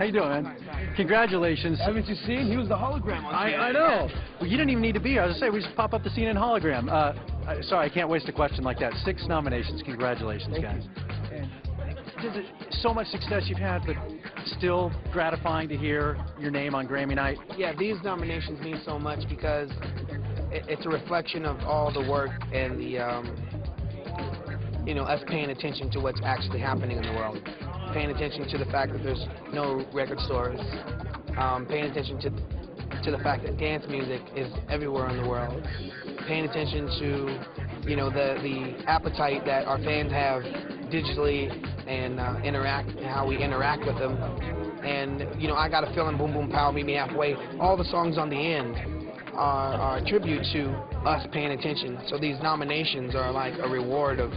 How you doing, man? Congratulations. Haven't you seen? He was the hologram on scene. I know. Well, you didn't even need to be here. I was going to say, we just pop up the scene in hologram. Sorry, I can't waste a question like that. 6 nominations. Congratulations, guys. So much success you've had, but still gratifying to hear your name on Grammy night. Yeah, these nominations mean so much because it's a reflection of all the work and the, you know, us paying attention to what's actually happening in the world. Paying attention to the fact that there's no record stores. Paying attention to the fact that dance music is everywhere in the world. Paying attention to, you know, the appetite that our fans have digitally and how we interact with them. And, you know, I Got a Feeling, Boom Boom Pow, Meet Me Halfway, all the songs on the end are a tribute to us paying attention. So these nominations are like a reward of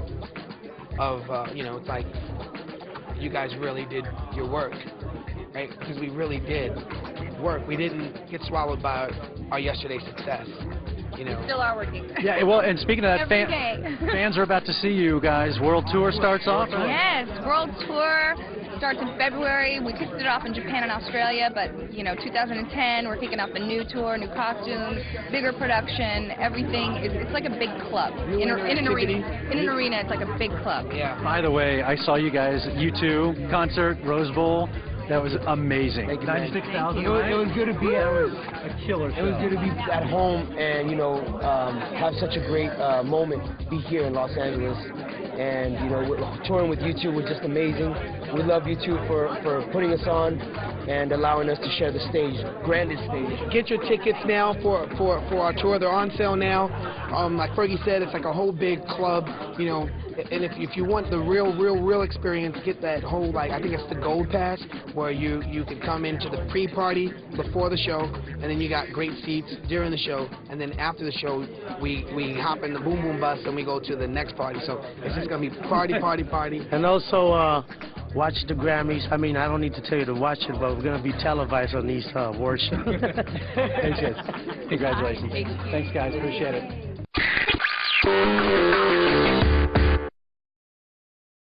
you know, it's like you guys really did your work, right? Because we really did work. We didn't get swallowed by our yesterday's success. You know. Still are working. Yeah, well, and speaking of that, fans are about to see you guys. World Tour starts off. Yes, World Tour starts in February. We kicked it off in Japan and Australia, but, you know, 2010, we're kicking off a new tour, new costumes, bigger production, everything. It's like a big club. In an arena, it's like a big club. Yeah. By the way, I saw you guys at U2 concert, Rose Bowl. That was amazing. 96,000. It was good to be at a killer show. It was good to be at home and, you know, have such a great moment, be here in Los Angeles. And, you know, touring with U2 was just amazing. We love U2 for putting us on and allowing us to share the stage, grandest stage. Get your tickets now for our tour. They're on sale now. Like Fergie said, it's like a whole big club, you know. And if you want the real experience, get that whole, like, I think it's the Gold Pass, where you can come into the pre-party before the show, and then you got great seats during the show, and then after the show, we hop in the Boom Boom Bus and we go to the next party. So it's just gonna be party. And also watch the Grammys. I mean, I don't need to tell you to watch it, but we're gonna be televised on these award shows. Thanks, guys. Congratulations. Thanks, guys. Appreciate it.